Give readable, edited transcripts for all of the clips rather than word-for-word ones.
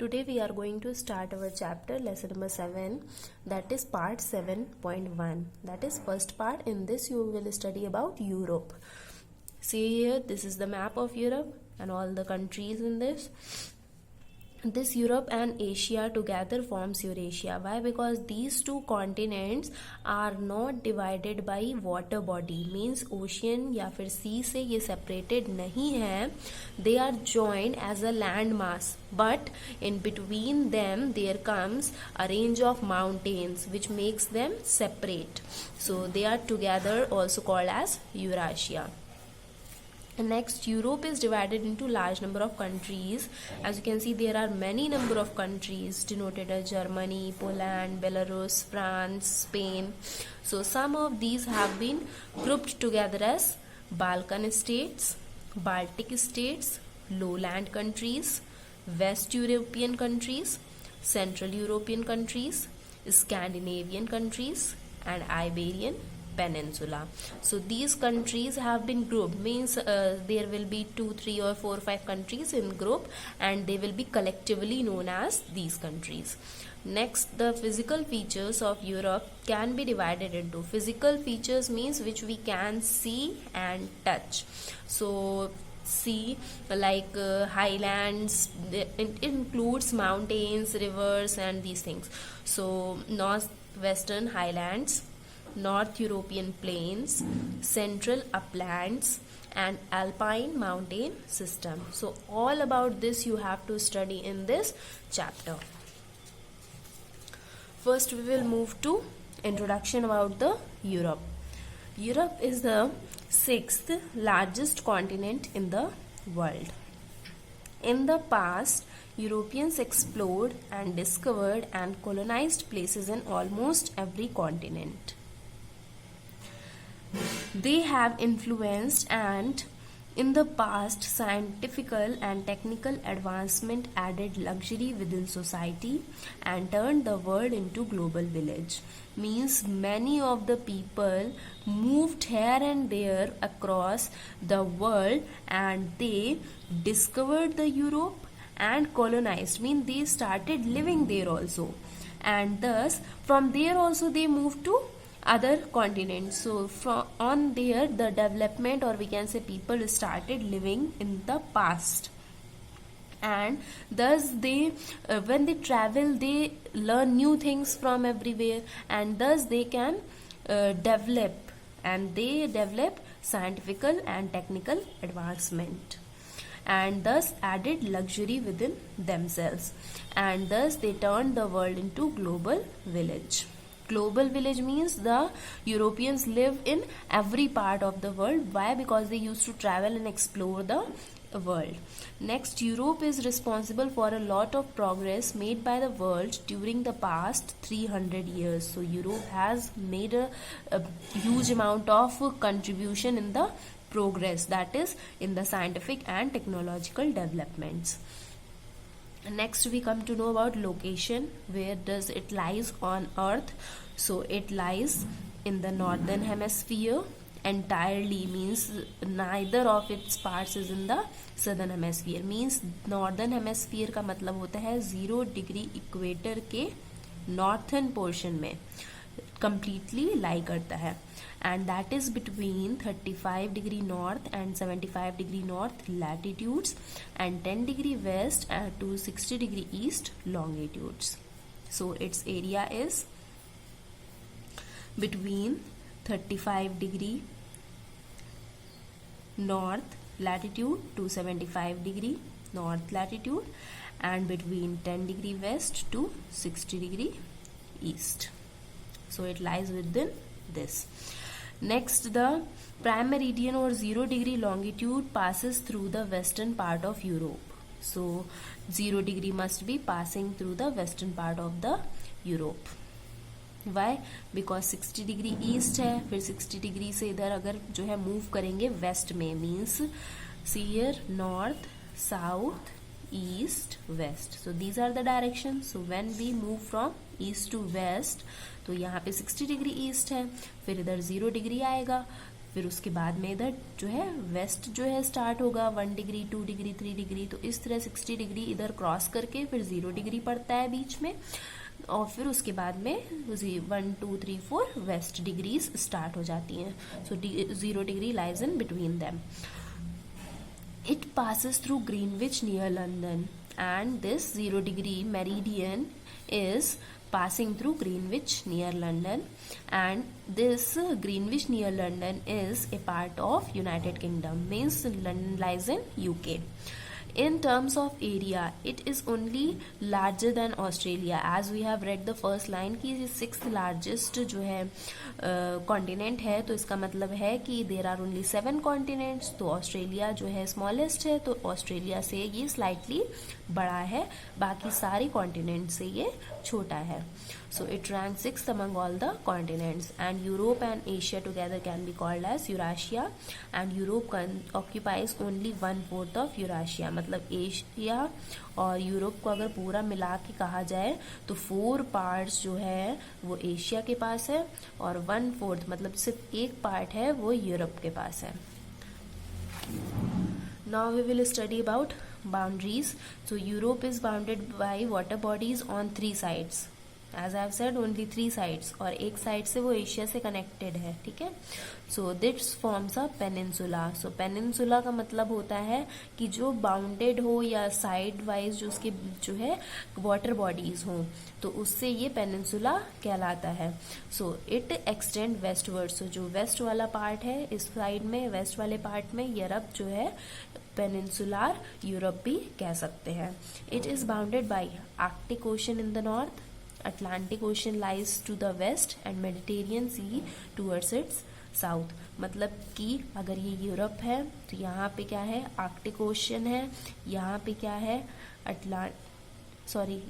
Today we are going to start our chapter lesson number 7, that is part 7.1. That is first part. In this you will study about Europe. See here, this is the map of Europe and all the countries in this. This Europe and Asia together forms Eurasia. Why? Because these two continents are not divided by water body, means ocean या फिर sea से ये separated नहीं है. They are joined as a land mass, but in between them there comes a range of mountains which makes them separate. So they are together also called as Eurasia. Next, Europe is divided into large number of countries. As you can see, there are many number of countries denoted as Germany, Poland, Belarus, France, Spain. So some of these have been grouped together as Balkan states, Baltic states, lowland countries, West European countries, Central European countries, Scandinavian countries, and Iberian Peninsula. So these countries have been grouped, means there will be 2, 3 or 4, 5 countries in group, and they will be collectively known as these countries. Next, the physical features of Europe can be divided into physical features, means which we can see and touch. So see, like highlands, it includes mountains, rivers, and these things. So northwestern highlands, North European plains, central uplands, and alpine mountain system. So all about this you have to study in this chapter. First we will move to introduction about the Europe. Europe is the 6th largest continent in the world. In the past, Europeans explored and discovered and colonized places in almost every continent. They have influenced and in the past scientific and technical advancement added luxury within society and turned the world into global village. Means many of the people moved here and there across the world and they discovered the Europe and colonized, means they started living there also, and thus from there also they moved to other continents. So from on there the development, or we can say people started living in the past, and thus they when they travel they learn new things from everywhere, and thus they can develop, and they develop scientific and technical advancement, and thus added luxury within themselves, and thus they turned the world into global village. Global village means the Europeans live in every part of the world. Why? Because they used to travel and explore the world. Next, Europe is responsible for a lot of progress made by the world during the past 300 years. So Europe has made a huge amount of contribution in the progress, that is in the scientific and technological developments. Next we come to know about location. Where does it lies on earth? So it lies in the northern hemisphere entirely, means neither of its parts is in the southern hemisphere. Means northern hemisphere का मतलब होता है 0 degree equator के northern portion में completely lie करता है, and that is between 35 degree north and 75 degree north latitudes and 10 degree west to 60 degree east longitudes. So its area is between 35 degree north latitude to 75 degree north latitude and between 10 degree west to 60 degree east. So it lies within this. Next, the prime meridian or 0 degree longitude passes through the western part of Europe. So 0 degree must be passing through the western part of the Europe. Why? Because 60 degree east है, फिर 60 degree से इधर अगर जो है move करेंगे waste में, means see here north, south, east, west. So these are the directions. So when we move from east to west, तो यहाँ पे 60 डिग्री ईस्ट है, फिर इधर 0 डिग्री आएगा, फिर उसके बाद में इधर जो है वेस्ट जो है स्टार्ट होगा 1 डिग्री 2 डिग्री 3 डिग्री, तो इस तरह 60 डिग्री इधर क्रॉस करके फिर 0 डिग्री पड़ता है बीच में, और फिर उसके बाद में 1 2 3 4 वेस्ट डिग्रीज स्टार्ट हो जाती हैं. सो 0 degree lies in between them. It passes through Greenwich near London, and this 0 degree meridian is passing through Greenwich near London, and this Greenwich near London is a part of United Kingdom, means London lies in UK. In terms of area, it is only larger than Australia, as we have read the first line कि 6th largest जो है continent है, तो इसका मतलब है कि there are only 7 continents. तो ऑस्ट्रेलिया जो है स्मॉलेस्ट है, तो ऑस्ट्रेलिया से ये स्लाइटली बड़ा है, बाकी सारी कॉन्टिनेंट से ये छोटा है. So it ranks 6th among all the continents, and Europe and Asia together can be called as Eurasia, and Europe occupies only 1/4 of Eurasia. मतलब एशिया और यूरोप को अगर पूरा मिला के कहा जाए तो 4 पार्ट्स जो है वो एशिया के पास है, और 1/4 मतलब सिर्फ एक पार्ट है वो यूरोप के पास है. Now we will study about boundaries. So Europe is bounded by water bodies on 3 sides. As I have said, only 3 sides, और एक साइड से वो एशिया से कनेक्टेड है. ठीक है. So this forms a peninsula. So peninsula का मतलब होता है कि जो बाउंडेड हो या साइड वाइज जो उसके जो है वाटर बॉडीज हो, तो उससे ये पेनिनसुला कहलाता है. So it extend westward. So जो वेस्ट वाला पार्ट है इस साइड में, वेस्ट वाले पार्ट में यूरोप जो है पेनिनसुलार यूरोप भी कह सकते हैं. It is bounded by Arctic ocean in the north, Atlantic Ocean lies to the west, and Mediterranean Sea towards its south. मतलब कि अगर ये यूरोप है तो यहाँ पे क्या है, आर्कटिक ओशन है, यहाँ पे क्या है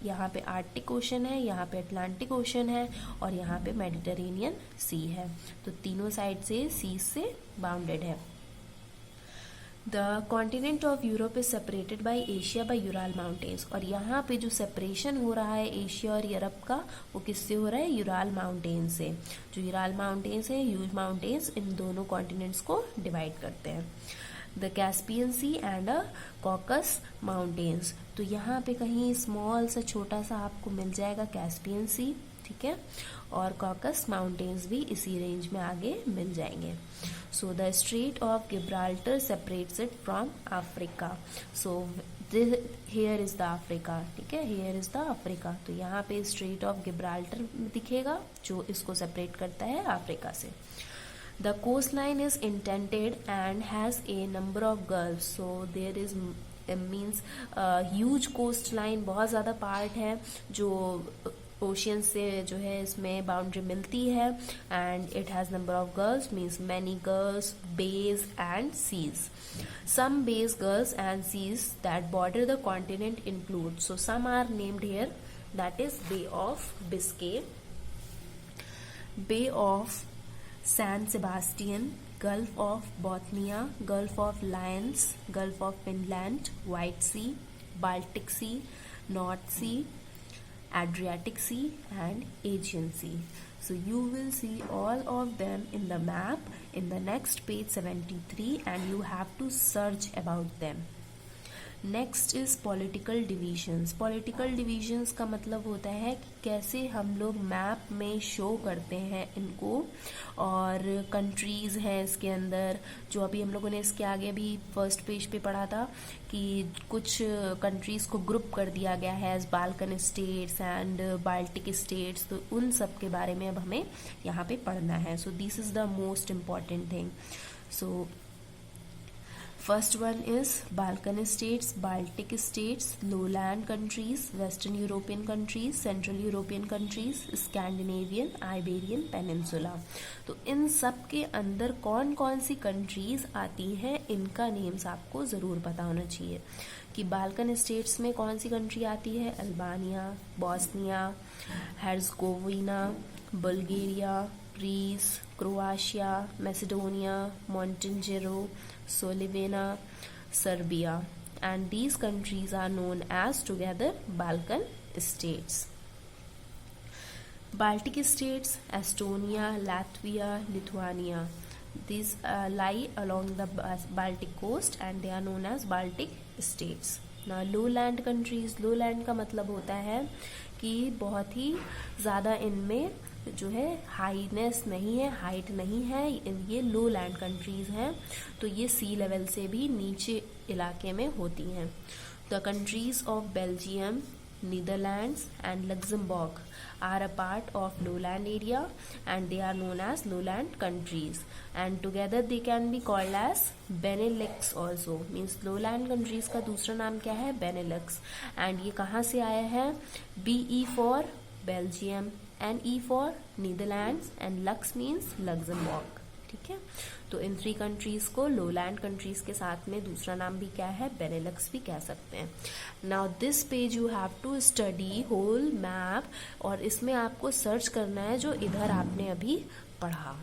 यहाँ पे आर्कटिक ओशन है, यहाँ पे अटलांटिक ओशन है, और यहाँ पे मेडिटेरेनियन सी है. तो तीनों साइड से सी से बाउंडेड है. The continent of Europe is separated by Asia by Ural Mountains. और यहाँ पे जो सेपरेशन हो रहा है एशिया और यूरोप का, वो किससे हो रहा है, यूराल माउंटेन से. जो यूराल माउंटेन्स है, ह्यूज माउंटेन्स, इन दोनों कॉन्टिनेंट्स को डिवाइड करते हैं. The Caspian Sea and Caucasus mountains. तो यहाँ पे कहीं स्मॉल सा छोटा सा आपको मिल जाएगा कैस्पियन सी. ठीक है. और कॉकस माउंटेन्स भी इसी रेंज में आगे मिल जाएंगे. So the straight of Gibraltar separates it from Africa. So here is the Africa. ठीक है, हेयर इज द अफ्रीका. तो यहाँ पे स्ट्रेट ऑफ गिब्राल्टर दिखेगा जो इसको सेपरेट करता है अफ्रीका से. The coast line is indented and has a number of gulfs. So there is means huge coast line, बहुत ज़्यादा पार्ट है जो ओशियन से जो है इसमें बाउंड्री मिलती है. And it has number of gulfs, means many gulfs, bays and seas. Some bays gulfs and seas that border the continent include. So some are named here, that is Bay of Biscay, Bay of San Sebastian, Gulf of Bothnia, Gulf of Lions, Gulf of Finland, White Sea, Baltic Sea, North Sea, Adriatic Sea and Aegean Sea. So you will see all of them in the map in the next page 73, and you have to search about them. Next is political divisions. Political divisions का मतलब होता है कि कैसे हम लोग map में show करते हैं इनको, और कंट्रीज हैं इसके अंदर, जो अभी हम लोगों ने इसके आगे भी फर्स्ट पेज पे पढ़ा था कि कुछ कंट्रीज को ग्रुप कर दिया गया है as Balkan states and Baltic states. तो उन सब के बारे में अब हमें यहाँ पे पढ़ना है. So this is the most important thing. So First one is Balkan states, Baltic states, lowland countries, Western European countries, Central European countries, Scandinavian, Iberian Peninsula. तो इन सब के अंदर कौन कौन सी कंट्रीज आती हैं, इनका नेम्स आपको ज़रूर पता होना चाहिए. कि बाल्कन स्टेट्स में कौन सी कंट्री आती है, Albania, Bosnia, Herzegovina, Bulgaria, Greece, Croatia, Macedonia, Montenegro, Slovenia, Serbia, and these countries are known as together Balkan states. Baltic states, Estonia, Latvia, Lithuania. These lie along the Baltic coast and they are known as Baltic states. Now lowland countries, lowland का मतलब होता है कि बहुत ही ज़्यादा इनमें जो है हाईनेस नहीं है, हाइट नहीं है, ये लो लैंड कंट्रीज हैं, तो ये सी लेवल से भी नीचे इलाके में होती हैं. The countries of Belgium, Netherlands and Luxembourg are a part of lowland area and they are known as lowland countries, and together they can be called as Benelux also. Means lowland countries का दूसरा नाम क्या है? Benelux. and ये कहाँ से आया है? BE for Belgium, NE for Netherlands and Lux means Luxembourg. ठीक है, तो इन 3 कंट्रीज को लोलैंड कंट्रीज के साथ में दूसरा नाम भी क्या है? बेनेलक्स भी कह सकते हैं. Now this page you have to study whole map, और इसमें आपको सर्च करना है जो इधर आपने अभी पढ़ा.